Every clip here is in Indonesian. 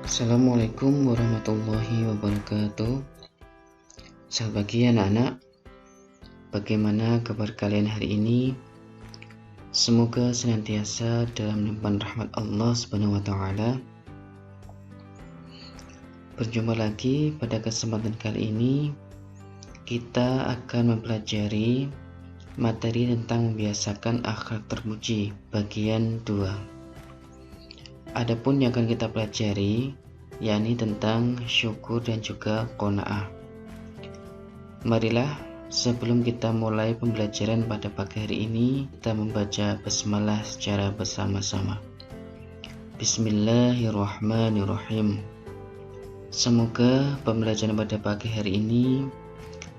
Assalamualaikum warahmatullahi wabarakatuh. Selamat pagi anak-anak. Bagaimana kabar kalian hari ini? Semoga senantiasa dalam limpahan rahmat Allah Subhanahu wa taala. Berjumpa lagi pada kesempatan kali ini. Kita akan mempelajari materi tentang membiasakan akhlak terpuji bagian 2. Adapun yang akan kita pelajari yakni tentang syukur dan juga qanaah. Marilah sebelum kita mulai pembelajaran pada pagi hari ini, kita membaca basmalah secara bersama-sama. Bismillahirrahmanirrahim. Semoga pembelajaran pada pagi hari ini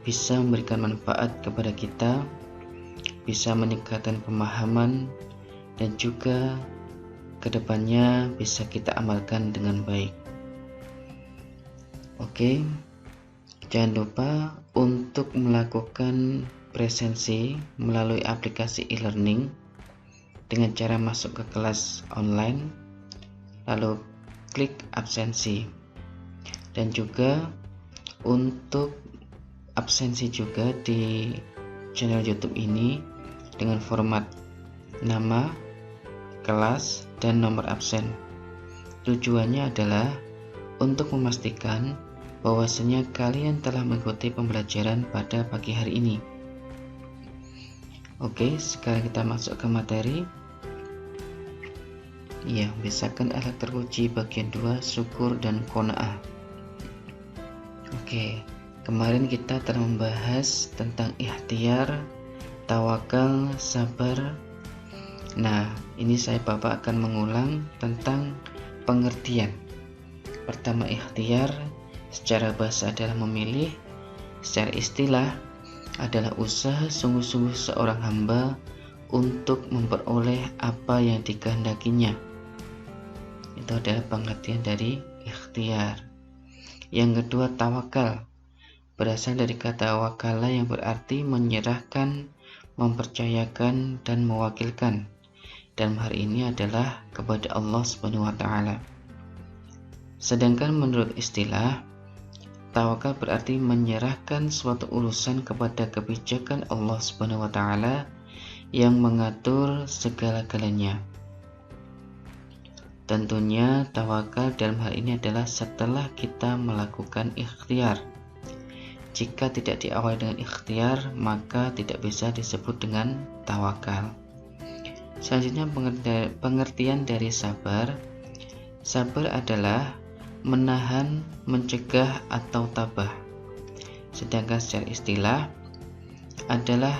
bisa memberikan manfaat kepada kita, bisa meningkatkan pemahaman, dan juga kedepannya bisa kita amalkan dengan baik. Oke, jangan lupa untuk melakukan presensi melalui aplikasi e-learning dengan cara masuk ke kelas online, lalu klik absensi. Dan juga untuk absensi juga di channel YouTube ini dengan format nama, kelas, dan nomor absen. Tujuannya adalah untuk memastikan bahwasanya kalian telah mengikuti pembelajaran pada pagi hari ini. Oke, sekarang kita masuk ke materi. Ya, biasakan akhlak terpuji bagian 2, syukur dan qanaah. Oke, kemarin kita telah membahas tentang ikhtiar, tawakal, sabar. Nah, ini saya Bapak akan mengulang tentang pengertian. Pertama, ikhtiar secara bahasa adalah memilih, secara istilah adalah usaha sungguh-sungguh seorang hamba untuk memperoleh apa yang dikehendakinya. Itu adalah pengertian dari ikhtiar. Yang kedua, tawakal berasal dari kata wakala yang berarti menyerahkan, mempercayakan, dan mewakilkan. Dan hari ini adalah kepada Allah Subhanahu wa taala. Sedangkan menurut istilah, tawakal berarti menyerahkan suatu urusan kepada kebijakan Allah Subhanahu wa taala yang mengatur segala-galanya. Tentunya tawakal dalam hal ini adalah setelah kita melakukan ikhtiar. Jika tidak diawali dengan ikhtiar, maka tidak bisa disebut dengan tawakal. Selanjutnya, pengertian dari sabar. Sabar adalah menahan, mencegah, atau tabah. Sedangkan secara istilah adalah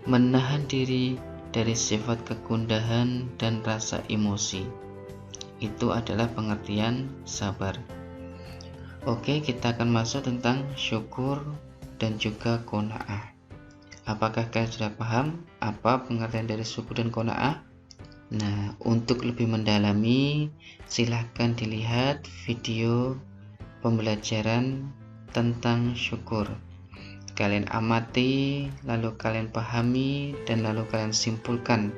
menahan diri dari sifat kegundahan dan rasa emosi. Itu adalah pengertian sabar. Oke, kita akan masuk tentang syukur dan juga qanaah. Apakah kalian sudah paham apa pengertian dari syukur dan qanaah? Nah, untuk lebih mendalami, silahkan dilihat video pembelajaran tentang syukur. Kalian amati, lalu kalian pahami, dan lalu kalian simpulkan.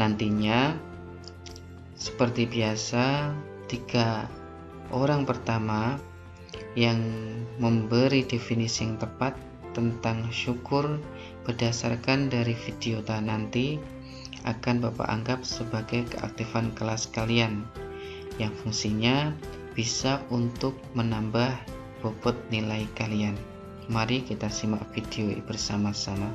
Nantinya, seperti biasa, 3 orang pertama yang memberi definisi yang tepat tentang syukur berdasarkan dari video nanti akan Bapak anggap sebagai keaktifan kelas kalian yang fungsinya bisa untuk menambah bobot nilai kalian. Mari kita simak video bersama-sama.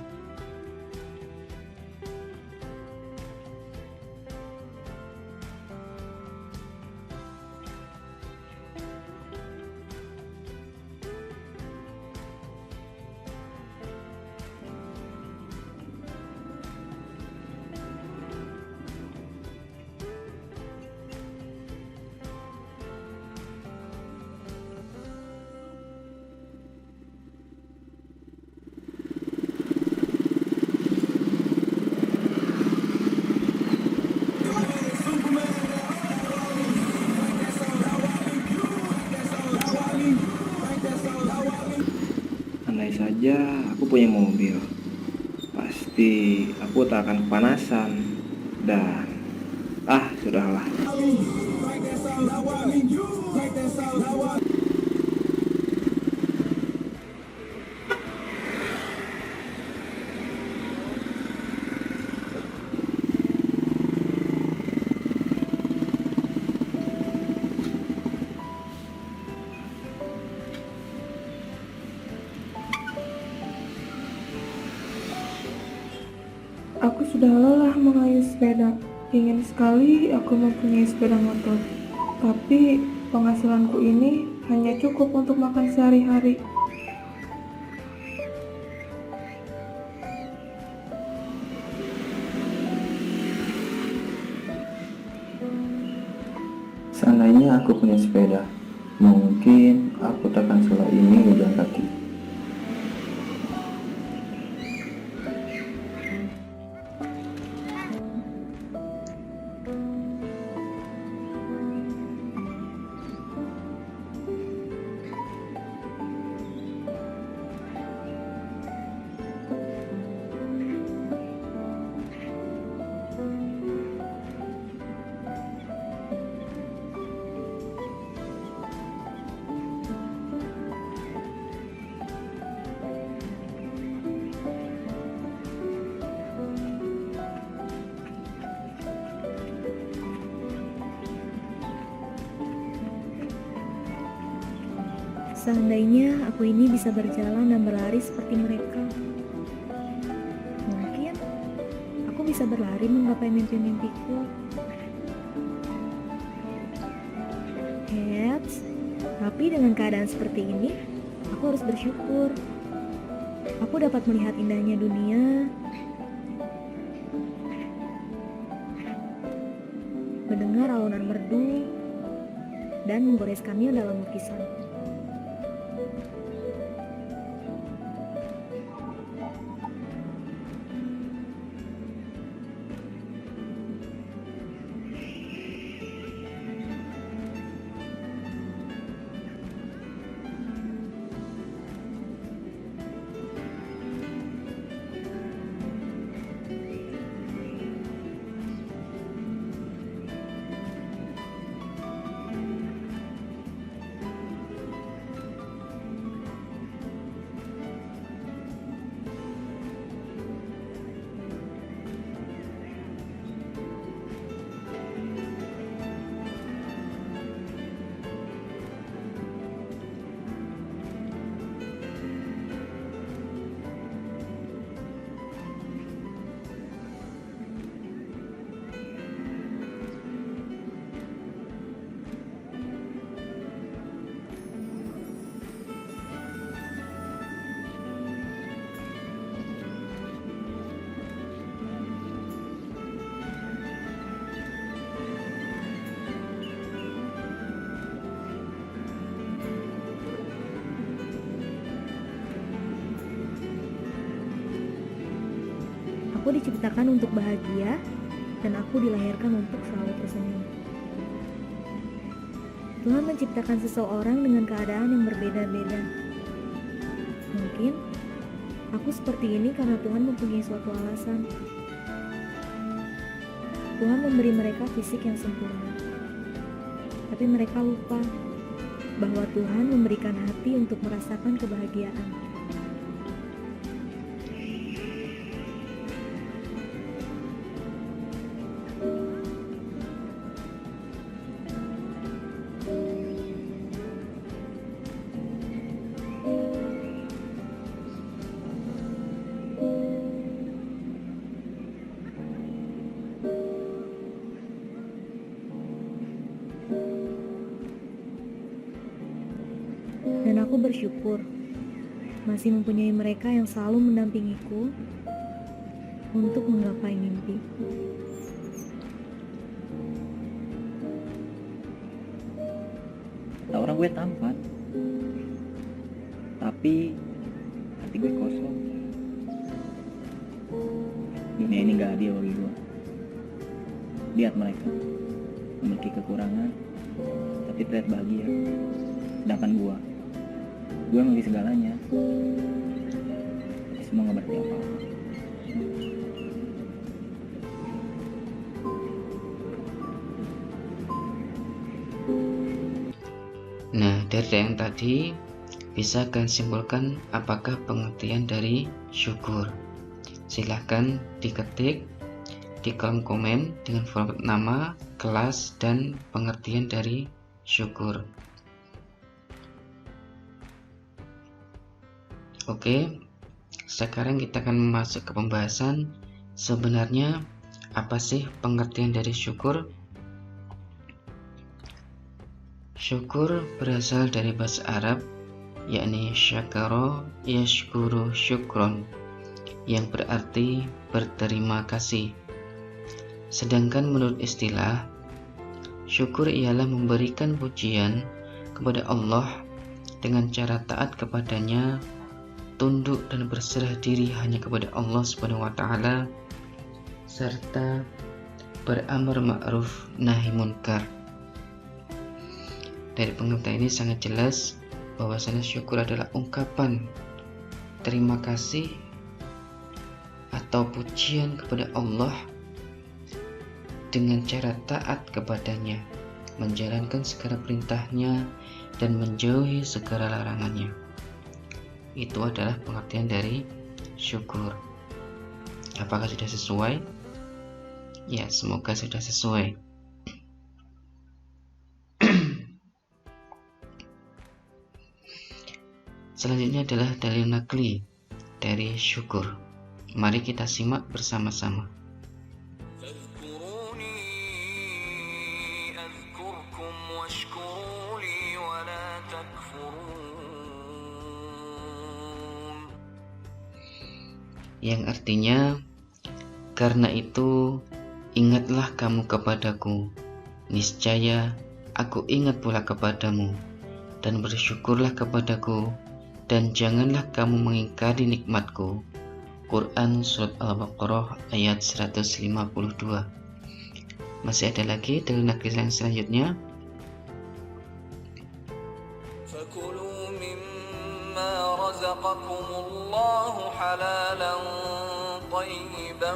Andai saja aku punya mobil, pasti aku tak akan kepanasan. Dan sudahlah. Aku sudah lelah mengayuh sepeda. Ingin sekali aku mempunyai sepeda motor. Tapi penghasilanku ini hanya cukup untuk makan sehari-hari. Seandainya aku punya sepeda, mungkin aku takkan salah ini berjalan kaki. Seandainya aku ini bisa berjalan dan berlari seperti mereka, mungkin aku bisa berlari menggapai mimpi-mimpiku. Tapi dengan keadaan seperti ini, aku harus bersyukur. Aku dapat melihat indahnya dunia, mendengar alunan merdu, dan menggoreskannya dalam lukisan. Aku diciptakan untuk bahagia, dan aku dilahirkan untuk selalu tersenyum. Tuhan menciptakan seseorang dengan keadaan yang berbeda-beda. Mungkin aku seperti ini karena Tuhan mempunyai suatu alasan. Tuhan memberi mereka fisik yang sempurna, tapi mereka lupa bahwa Tuhan memberikan hati untuk merasakan kebahagiaan. Dan aku bersyukur masih mempunyai mereka yang selalu mendampingiku untuk menggapai mimpi. Tak orang gue tampan, tapi hati gue kosong. Dunia ini gak adil bagi gue. Lihat mereka memiliki kekurangan, tapi terlihat bahagia. Sedangkan gue memiliki segalanya, tapi semua gak berarti apa-apa. Dari yang tadi bisa kalian simpulkan apakah pengertian dari syukur. Silahkan diketik di kolom komen dengan format nama, kelas, dan pengertian dari syukur. Oke, sekarang kita akan masuk ke pembahasan sebenarnya apa sih pengertian dari syukur. Syukur berasal dari bahasa Arab, yakni syakara yashkuru syukron, yang berarti berterima kasih. Sedangkan menurut istilah, syukur ialah memberikan pujian kepada Allah dengan cara taat kepadanya, tunduk dan berserah diri hanya kepada Allah Subhanahu wa taala, serta beramar ma'ruf nahi munkar. Dari pengertian ini sangat jelas bahwasanya syukur adalah ungkapan terima kasih atau pujian kepada Allah dengan cara taat kepadanya, menjalankan segala perintahnya dan menjauhi segala larangannya. Itu adalah pengertian dari syukur. Apakah sudah sesuai? Ya, semoga sudah sesuai. Selanjutnya adalah dalil nakli dari syukur. Mari kita simak bersama-sama. Yang artinya, karena itu ingatlah kamu kepadaku, niscaya aku ingat pula kepadamu, dan bersyukurlah kepadaku, dan janganlah kamu mengingkari nikmatku. Quran Surat Al-Baqarah ayat 152. Masih ada lagi dalil nakli yang selanjutnya. فَكُلُوا مِمَّا رَزَقَكُمُ اللَّهُ حَلَالًا طَيِّبًا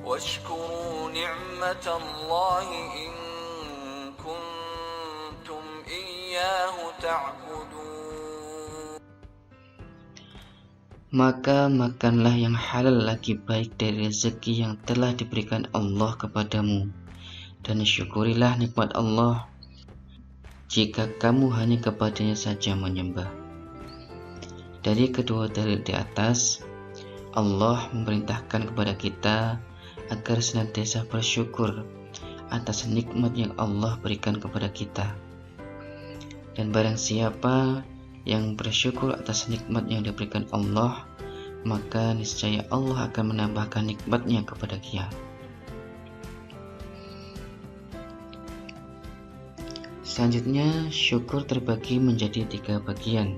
وَاشْكُرُوا نِعْمَةَ اللَّهِ إِن كُنتُمْ إِيَّاهُ تَعْبُدُونَ. Maka makanlah yang halal lagi baik dari rezeki yang telah diberikan Allah kepadamu, dan syukurilah nikmat Allah jika kamu hanya kepadanya saja menyembah. Dari kedua dalil di atas, Allah memerintahkan kepada kita agar senantiasa bersyukur atas nikmat yang Allah berikan kepada kita. Dan barang siapa yang bersyukur atas nikmat yang diberikan Allah, maka niscaya Allah akan menambahkan nikmatnya kepada dia. Selanjutnya, syukur terbagi menjadi 3 bagian.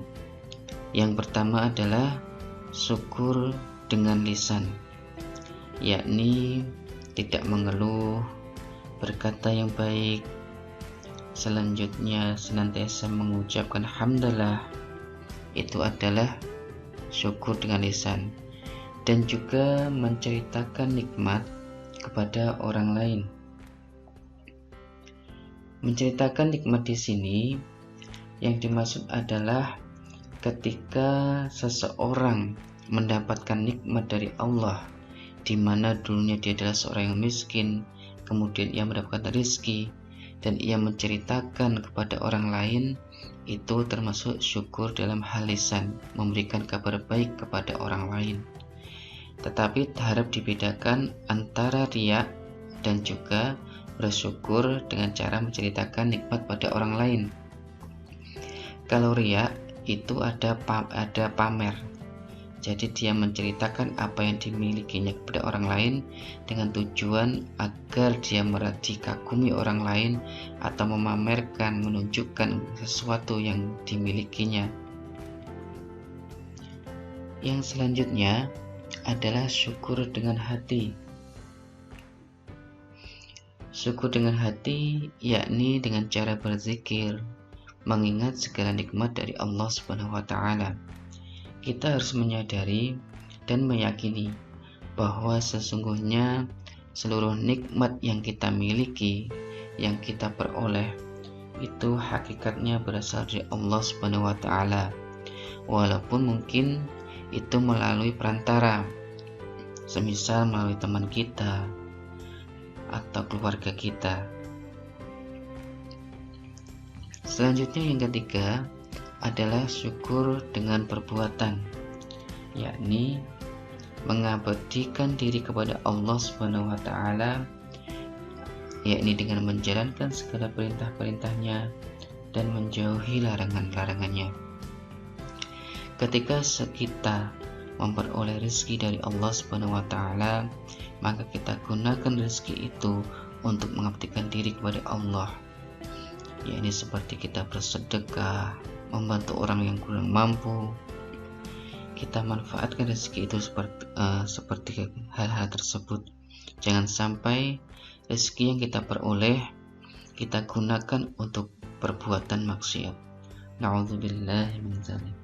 Yang pertama adalah syukur dengan lisan, yakni tidak mengeluh, berkata yang baik. Selanjutnya senantiasa mengucapkan hamdalah, itu adalah syukur dengan lisan, dan juga menceritakan nikmat kepada orang lain. Menceritakan nikmat di sini yang dimaksud adalah ketika seseorang mendapatkan nikmat dari Allah, di mana dulunya dia adalah seorang yang miskin, kemudian ia mendapatkan rezeki, dan ia menceritakan kepada orang lain, itu termasuk syukur dalam hal lisan, memberikan kabar baik kepada orang lain. Tetapi harap dibedakan antara riya dan juga bersyukur dengan cara menceritakan nikmat pada orang lain. Kalau riya itu ada pamer, jadi dia menceritakan apa yang dimilikinya kepada orang lain dengan tujuan agar dia dikagumi orang lain atau memamerkan, menunjukkan sesuatu yang dimilikinya. Yang selanjutnya adalah syukur dengan hati. Syukur dengan hati yakni dengan cara berzikir, mengingat segala nikmat dari Allah Subhanahu wa taala. Kita harus menyadari dan meyakini bahwa sesungguhnya seluruh nikmat yang kita miliki, yang kita peroleh, itu hakikatnya berasal dari Allah Subhanahu wa taala. Walaupun mungkin itu melalui perantara, semisal melalui teman kita atau keluarga kita. Selanjutnya yang ketiga adalah syukur dengan perbuatan, yakni mengabdikan diri kepada Allah Subhanahu wa taala, yakni dengan menjalankan segala perintah-perintahnya dan menjauhi larangan-larangannya. Ketika kita memperoleh rezeki dari Allah Subhanahu wa taala, maka kita gunakan rezeki itu untuk mengabdikan diri kepada Allah, yakni seperti kita bersedekah, membantu orang yang kurang mampu. Kita manfaatkan rezeki itu seperti hal-hal tersebut. Jangan sampai rezeki yang kita peroleh kita gunakan untuk perbuatan maksiat. Na'udzubillahi min dzalik.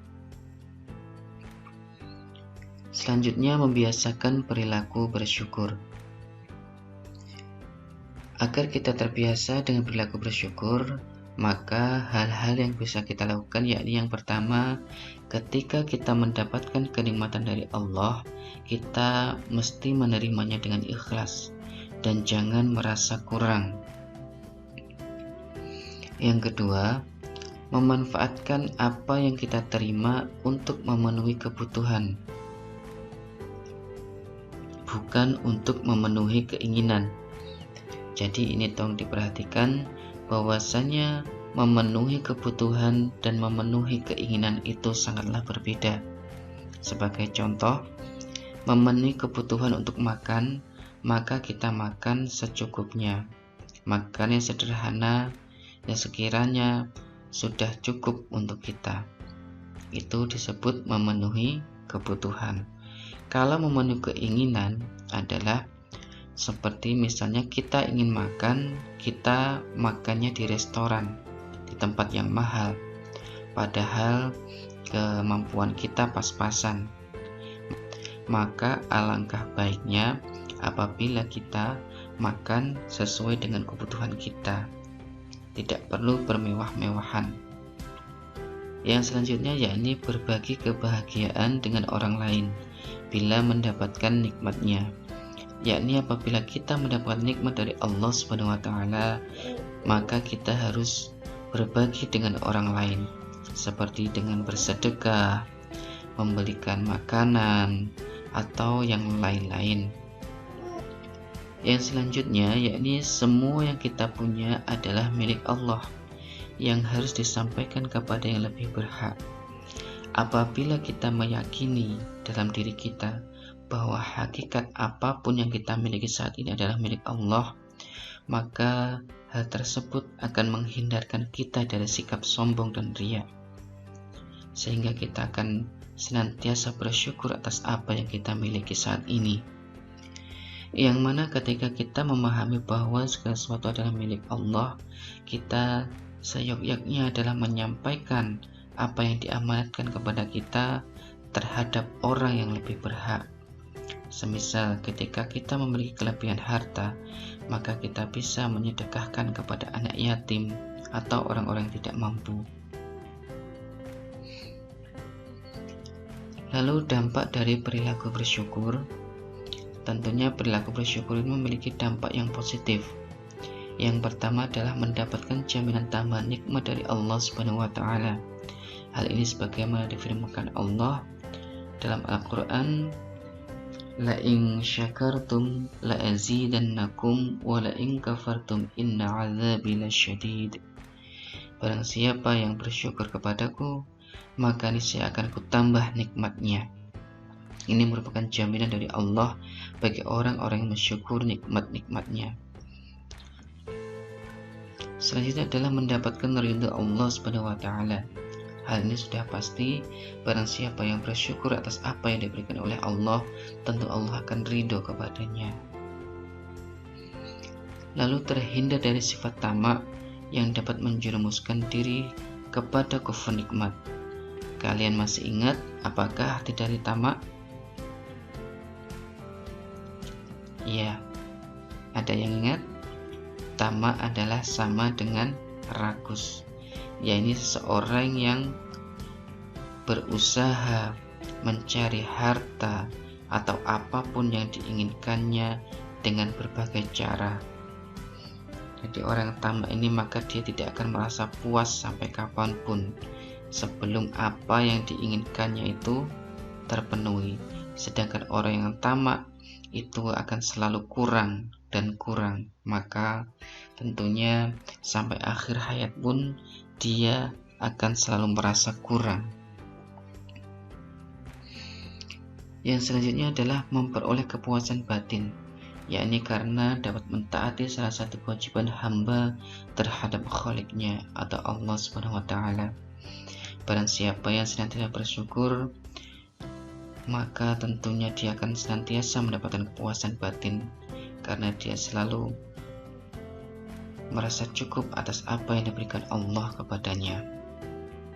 Selanjutnya, membiasakan perilaku bersyukur. Agar kita terbiasa dengan perilaku bersyukur, maka hal-hal yang bisa kita lakukan yakni yang pertama, ketika kita mendapatkan kenikmatan dari Allah, kita mesti menerimanya dengan ikhlas dan jangan merasa kurang. Yang kedua, memanfaatkan apa yang kita terima untuk memenuhi kebutuhan, bukan untuk memenuhi keinginan. Jadi ini tolong diperhatikan bahwasanya memenuhi kebutuhan dan memenuhi keinginan itu sangatlah berbeda. Sebagai contoh, memenuhi kebutuhan untuk makan, maka kita makan secukupnya, makan yang sederhana yang sekiranya sudah cukup untuk kita. Itu disebut memenuhi kebutuhan. Kalau memenuhi keinginan adalah seperti misalnya kita ingin makan, kita makannya di restoran, di tempat yang mahal, padahal kemampuan kita pas-pasan. Maka alangkah baiknya apabila kita makan sesuai dengan kebutuhan kita, tidak perlu bermewah-mewahan. Yang selanjutnya yakni berbagi kebahagiaan dengan orang lain bila mendapatkan nikmatnya, yakni apabila kita mendapat nikmat dari Allah Subhanahu wa taala, maka kita harus berbagi dengan orang lain, seperti dengan bersedekah, membelikan makanan, atau yang lain-lain. Yang selanjutnya yakni semua yang kita punya adalah milik Allah, yang harus disampaikan kepada yang lebih berhak. Apabila kita meyakini dalam diri kita bahwa hakikat apapun yang kita miliki saat ini adalah milik Allah, maka hal tersebut akan menghindarkan kita dari sikap sombong dan riya, sehingga kita akan senantiasa bersyukur atas apa yang kita miliki saat ini. Yang mana ketika kita memahami bahwa segala sesuatu adalah milik Allah, kita seyogyaknya adalah menyampaikan apa yang diamanatkan kepada kita terhadap orang yang lebih berhak. Semisal ketika kita memiliki kelebihan harta, maka kita bisa menyedekahkan kepada anak yatim atau orang-orang yang tidak mampu. Lalu dampak dari perilaku bersyukur. Tentunya perilaku bersyukur ini memiliki dampak yang positif. Yang pertama adalah mendapatkan jaminan tambahan nikmat dari Allah Subhanahu wa taala. Hal ini sebagaimana difirmankan Allah dalam Al-Qur'an, la in syakartum la azidannakum wa la in kafartum inna 'adzabi lasyadid. Barang siapa yang bersyukur kepadaku, maka niscaya akan kutambah nikmatnya. Ini merupakan jaminan dari Allah bagi orang-orang yang mensyukur nikmat-nikmatnya. Selanjutnya adalah mendapatkan ridha Allah Subhanahu wa taala. Hal ini sudah pasti, barang siapa yang bersyukur atas apa yang diberikan oleh Allah, tentu Allah akan ridho kepadanya. Lalu terhindar dari sifat tamak yang dapat menjerumuskan diri kepada kufur nikmat. Kalian masih ingat apakah arti dari tamak? Ya, ada yang ingat? Tamak adalah sama dengan ragus, yaitu seseorang yang berusaha mencari harta atau apapun yang diinginkannya dengan berbagai cara. Jadi orang yang tamak ini maka dia tidak akan merasa puas sampai kapanpun sebelum apa yang diinginkannya itu terpenuhi. Sedangkan orang yang tamak itu akan selalu kurang dan kurang, maka tentunya sampai akhir hayat pun dia akan selalu merasa kurang. Yang selanjutnya adalah memperoleh kepuasan batin, yakni karena dapat mentaati salah satu kewajiban hamba terhadap Khalik-Nya atau Allah Subhanahu wa taala. Barang siapa yang senantiasa bersyukur, maka tentunya dia akan senantiasa mendapatkan kepuasan batin karena dia selalu merasa cukup atas apa yang diberikan Allah kepadanya.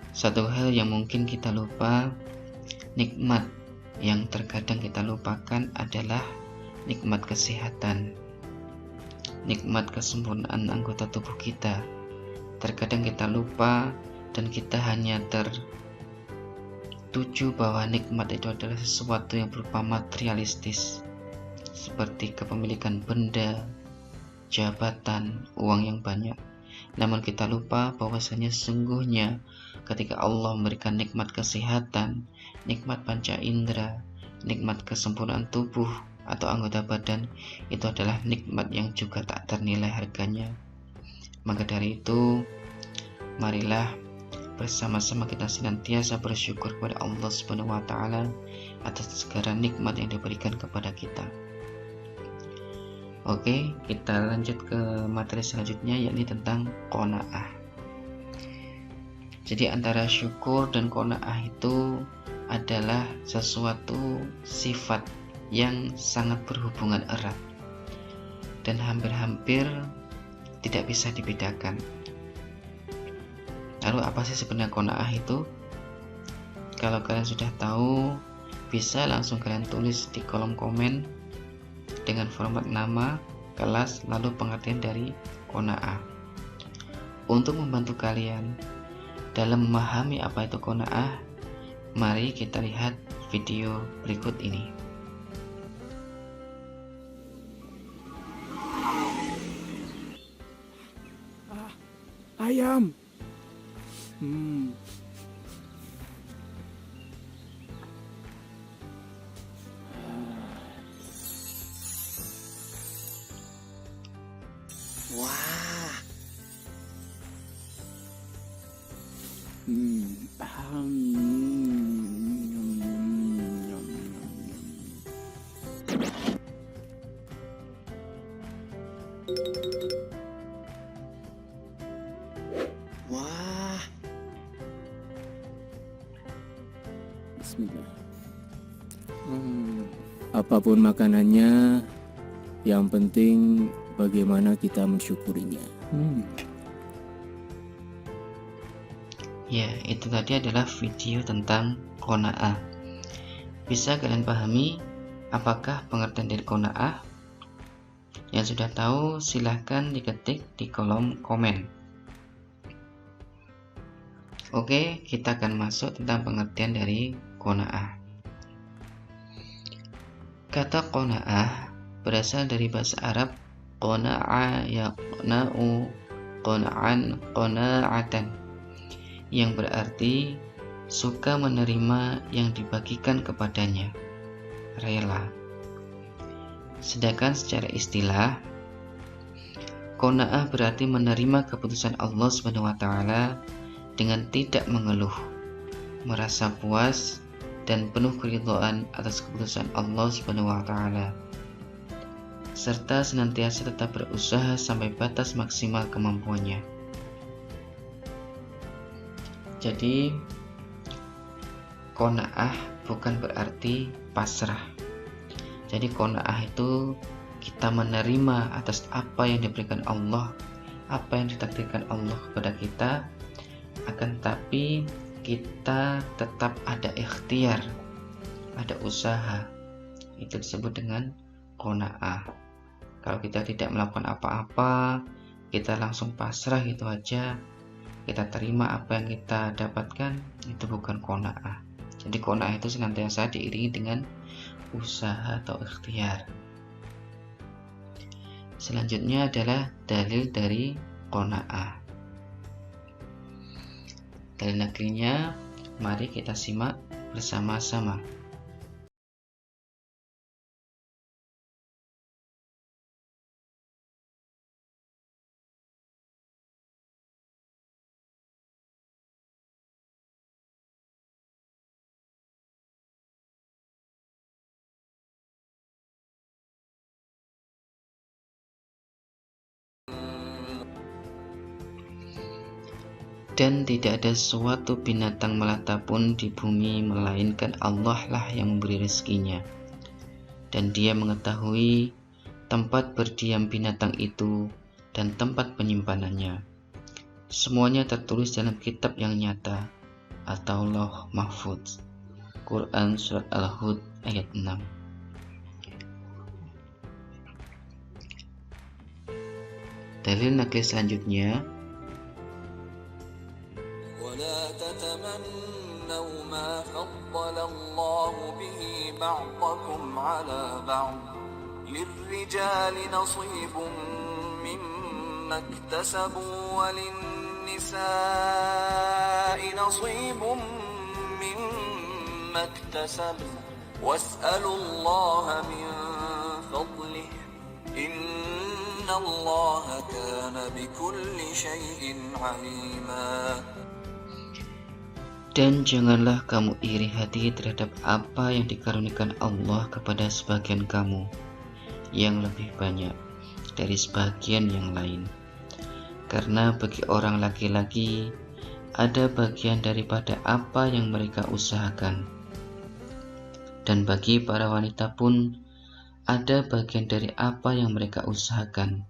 Satu hal yang mungkin kita lupa, nikmat yang terkadang kita lupakan adalah nikmat kesehatan, nikmat kesempurnaan anggota tubuh kita. Terkadang kita lupa dan kita hanya tertuju bahwa nikmat itu adalah sesuatu yang berupa materialistis, seperti kepemilikan benda, jabatan, uang yang banyak. Namun kita lupa bahwasanya sesungguhnya ketika Allah memberikan nikmat kesehatan, nikmat panca indera, nikmat kesempurnaan tubuh atau anggota badan, itu adalah nikmat yang juga tak ternilai harganya. Maka dari itu, marilah bersama-sama kita senantiasa bersyukur kepada Allah Subhanahu wa taala atas segala nikmat yang diberikan kepada kita. Oke, kita lanjut ke materi selanjutnya, yakni tentang qanaah. Jadi antara syukur dan qanaah itu adalah sesuatu sifat yang sangat berhubungan erat dan hampir-hampir tidak bisa dibedakan. Lalu apa sih sebenarnya qanaah itu? Kalau kalian sudah tahu, bisa langsung kalian tulis di kolom komen dengan format nama, kelas, lalu pengertian dari qanaah. Untuk membantu kalian dalam memahami apa itu qanaah, mari kita lihat video berikut ini. Ayam. Wah, wah, Bismillah. Apapun makanannya, yang penting bagaimana kita mensyukurinya. Ya, itu tadi adalah video tentang qanaah. Bisa kalian pahami apakah pengertian dari qanaah? Yang sudah tahu silahkan diketik di kolom komen. Oke, kita akan masuk tentang pengertian dari qanaah. Kata qanaah berasal dari bahasa Arab qana'a yaqna'u qana'an qana'atan, yang berarti suka menerima yang dibagikan kepadanya, rela. Sedangkan secara istilah, qanaah berarti menerima keputusan Allah Subhanahu wa taala dengan tidak mengeluh, merasa puas dan penuh keridhaan atas keputusan Allah Subhanahu wa taala, serta senantiasa tetap berusaha sampai batas maksimal kemampuannya. Jadi, qanaah bukan berarti pasrah. Jadi qanaah itu kita menerima atas apa yang diberikan Allah, apa yang ditakdirkan Allah kepada kita, akan tapi kita tetap ada ikhtiar, ada usaha. Itu disebut dengan qanaah. Kalau kita tidak melakukan apa-apa, kita langsung pasrah gitu aja, kita terima apa yang kita dapatkan, itu bukan qanaah. Jadi qanaah itu senantiasa diiringi dengan usaha atau ikhtiar. Selanjutnya adalah dalil dari qanaah. Dalil naklinya, mari kita simak bersama-sama. Dan tidak ada suatu binatang melata pun di bumi melainkan Allah lah yang memberi rezekinya. Dan Dia mengetahui tempat berdiam binatang itu dan tempat penyimpanannya. Semuanya tertulis dalam kitab yang nyata atau Lauh Mahfudz. Quran Surat Al-Hud ayat 6. Dalil nakli selanjutnya, ولا تتمنوا ما فضل الله به بعضكم على بعض للرجال نصيب مما اكتسبوا وللنساء نصيب مما اكتسبوا واسألوا الله من فضله إن الله كان بكل شيء عليما. Dan janganlah kamu iri hati terhadap apa yang dikaruniakan Allah kepada sebagian kamu yang lebih banyak dari sebagian yang lain. Karena bagi orang laki-laki ada bagian daripada apa yang mereka usahakan. Dan bagi para wanita pun ada bagian dari apa yang mereka usahakan.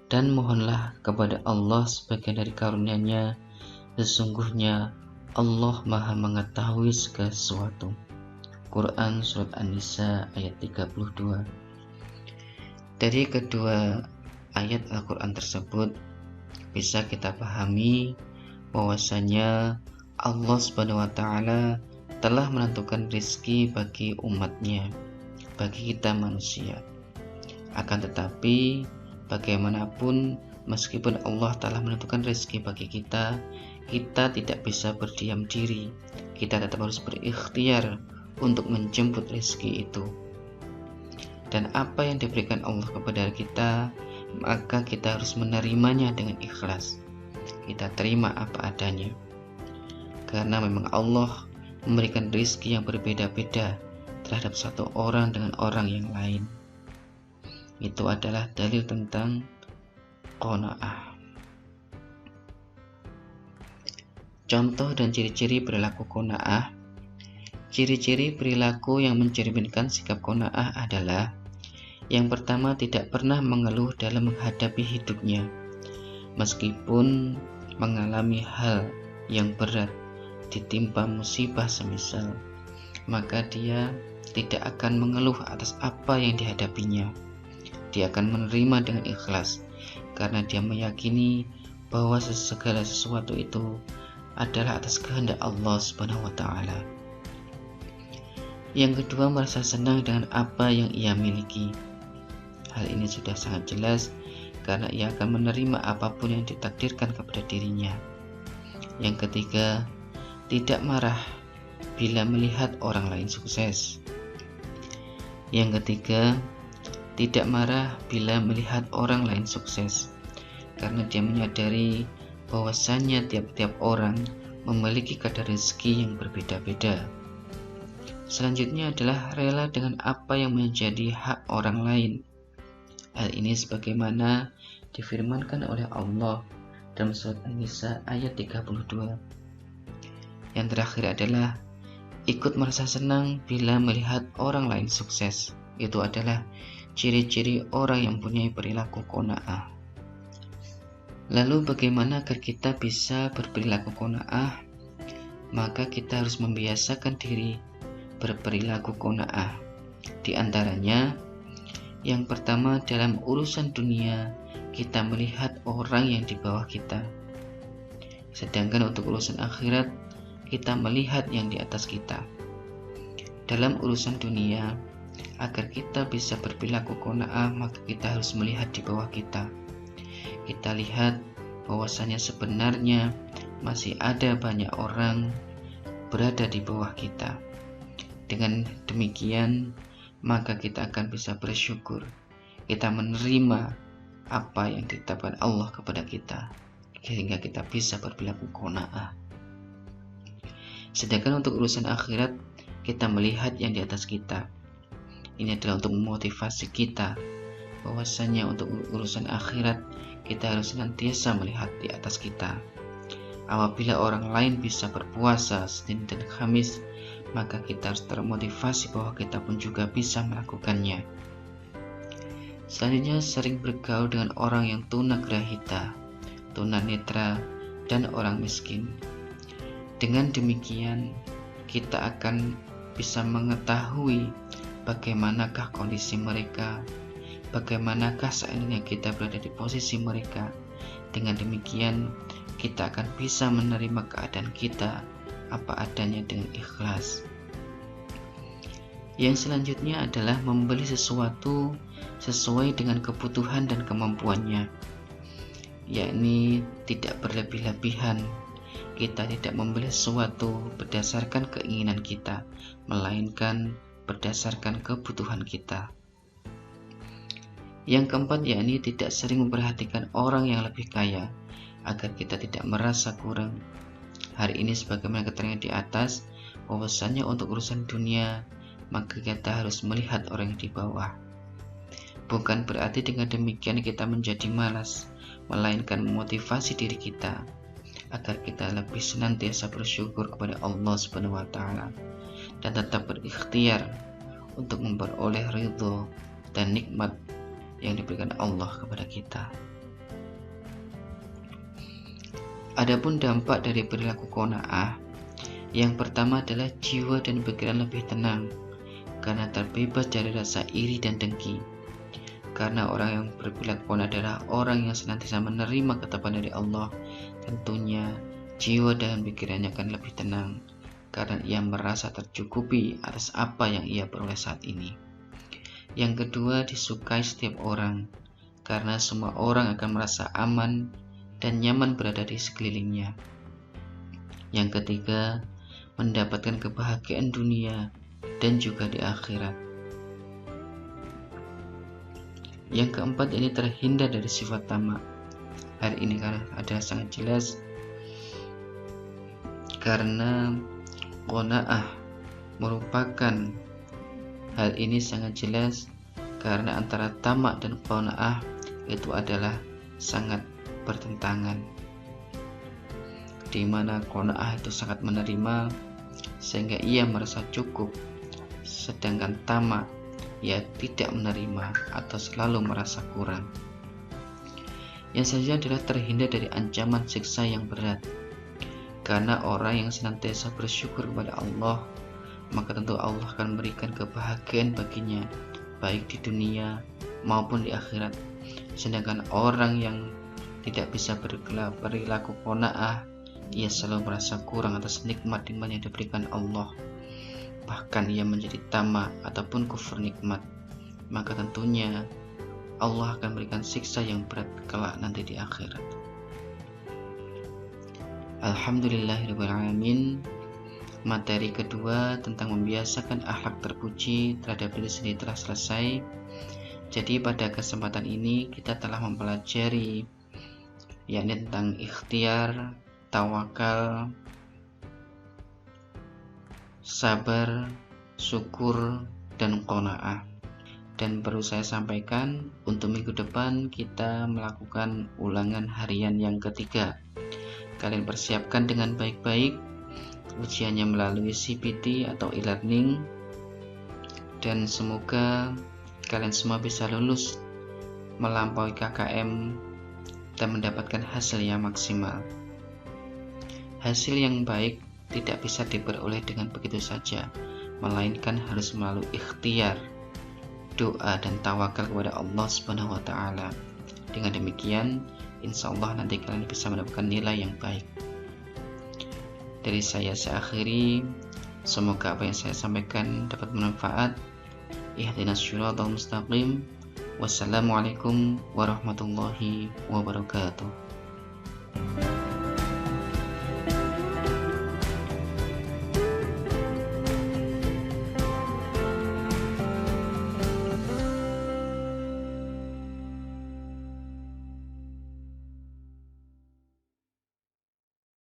Dan mohonlah kepada Allah sebagian dari karunia-Nya, sesungguhnya Allah Maha mengetahui segala sesuatu. Quran Surat An-Nisa ayat 32. Dari kedua ayat Al-Quran tersebut bisa kita pahami bahwasanya Allah Subhanahu wa Ta'ala telah menentukan rezeki bagi umatnya, bagi kita manusia. Akan tetapi bagaimanapun, meskipun Allah telah menentukan rezeki bagi kita tidak bisa berdiam diri. Kita tetap harus berikhtiar untuk menjemput rezeki itu. Dan apa yang diberikan Allah kepada kita, maka kita harus menerimanya dengan ikhlas. Kita terima apa adanya. Karena memang Allah memberikan rezeki yang berbeda-beda terhadap satu orang dengan orang yang lain. Itu adalah dalil tentang qanaah. Contoh dan ciri-ciri perilaku qanaah. Ciri-ciri perilaku yang mencerminkan sikap qanaah adalah: yang pertama, tidak pernah mengeluh dalam menghadapi hidupnya. Meskipun mengalami hal yang berat, ditimpa musibah semisal, maka dia tidak akan mengeluh atas apa yang dihadapinya. Dia akan menerima dengan ikhlas, karena dia meyakini bahwa segala sesuatu itu adalah atas kehendak Allah Subhanahu wa Ta'ala. Yang kedua, merasa senang dengan apa yang ia miliki. Hal ini sudah sangat jelas karena ia akan menerima apapun yang ditakdirkan kepada dirinya. Yang ketiga, tidak marah bila melihat orang lain sukses. Yang ketiga, tidak marah bila melihat orang lain sukses, karena dia menyadari bahwasannya tiap-tiap orang memiliki kadar rezeki yang berbeda-beda. Selanjutnya adalah rela dengan apa yang menjadi hak orang lain. Hal ini sebagaimana difirmankan oleh Allah dalam surat An-Nisa ayat 32. Yang terakhir adalah ikut merasa senang bila melihat orang lain sukses. Itu adalah ciri-ciri orang yang mempunyai perilaku qanaah. Lalu bagaimana agar kita bisa berperilaku qanaah? Maka kita harus membiasakan diri berperilaku qanaah. Di antaranya, yang pertama, dalam urusan dunia kita melihat orang yang di bawah kita. Sedangkan untuk urusan akhirat, kita melihat yang di atas kita. Dalam urusan dunia, agar kita bisa berperilaku qanaah, maka kita harus melihat di bawah kita. Kita lihat bahwasanya sebenarnya masih ada banyak orang berada di bawah kita. Dengan demikian, maka kita akan bisa bersyukur. Kita menerima apa yang ditetapkan Allah kepada kita, sehingga kita bisa berperilaku qanaah. Sedangkan untuk urusan akhirat, kita melihat yang di atas kita. Ini adalah untuk memotivasi kita bahwasanya untuk urusan akhirat kita harus senantiasa melihat di atas kita. Apabila orang lain bisa berpuasa Senin dan Kamis, maka kita harus termotivasi bahwa kita pun juga bisa melakukannya. Selanjutnya, sering bergaul dengan orang yang tunagrahita, tunanetra, dan orang miskin. Dengan demikian, kita akan bisa mengetahui bagaimanakah kondisi mereka, bagaimanakah seandainya kita berada di posisi mereka. Dengan demikian, kita akan bisa menerima keadaan kita apa adanya dengan ikhlas. Yang selanjutnya adalah membeli sesuatu sesuai dengan kebutuhan dan kemampuannya, yakni tidak berlebih-lebihan. Kita tidak membeli sesuatu berdasarkan keinginan kita, melainkan berdasarkan kebutuhan kita. Yang keempat, yakni tidak sering memperhatikan orang yang lebih kaya, agar kita tidak merasa kurang. Hari ini sebagaimana keterangan di atas, bahwasanya untuk urusan dunia, maka kita harus melihat orang yang di bawah. Bukan berarti dengan demikian kita menjadi malas, melainkan memotivasi diri kita agar kita lebih senantiasa bersyukur kepada Allah Subhanahu wa Ta'ala dan tetap berikhtiar untuk memperoleh ridho dan nikmat yang diberikan Allah kepada kita. Adapun dampak dari perilaku qanaah, yang pertama adalah jiwa dan pikiran lebih tenang karena terbebas dari rasa iri dan dengki. Karena orang yang berperilaku qanaah adalah orang yang senantiasa menerima ketetapan dari Allah, tentunya jiwa dan pikirannya akan lebih tenang karena ia merasa tercukupi atas apa yang ia peroleh saat ini. Yang kedua, disukai setiap orang karena semua orang akan merasa aman dan nyaman berada di sekelilingnya. Yang ketiga, mendapatkan kebahagiaan dunia dan juga di akhirat. Yang keempat, ini terhindar dari sifat tamak. Hari ini ada sangat jelas karena qanaah merupakan hal ini sangat jelas karena antara tamak dan qanaah itu adalah sangat bertentangan, di mana qanaah itu sangat menerima sehingga ia merasa cukup, sedangkan tamak ia tidak menerima atau selalu merasa kurang. Yang selanjutnya adalah terhindar dari ancaman siksa yang berat, karena orang yang senantiasa bersyukur kepada Allah, maka tentu Allah akan memberikan kebahagiaan baginya baik di dunia maupun di akhirat. Sedangkan orang yang tidak bisa berperilaku qanaah, ia selalu merasa kurang atas nikmat-nikmat yang diberikan Allah, bahkan ia menjadi tamak ataupun kufur nikmat, maka tentunya Allah akan memberikan siksa yang berat kelak nanti di akhirat. Alhamdulillahirrahmanirrahim. Materi kedua tentang membiasakan akhlak terpuji terhadap diri sendiri telah selesai. Jadi pada kesempatan ini kita telah mempelajari yakni tentang ikhtiar, tawakal, sabar, syukur, dan qanaah. Dan perlu saya sampaikan, untuk minggu depan kita melakukan ulangan harian yang ketiga. Kalian persiapkan dengan baik-baik ujiannya melalui CPT atau e-learning, dan semoga kalian semua bisa lulus melampaui KKM dan mendapatkan hasil yang maksimal. Hasil yang baik tidak bisa diperoleh dengan begitu saja, melainkan harus melalui ikhtiar, doa, dan tawakal kepada Allah Subhanahu wa Ta'ala. Dengan demikian, insya Allah nanti kalian bisa mendapatkan nilai yang baik. Dari saya akhiri, semoga apa yang saya sampaikan dapat bermanfaat. Ihdinas syiratal mustaqim. Wassalamualaikum warahmatullahi wabarakatuh.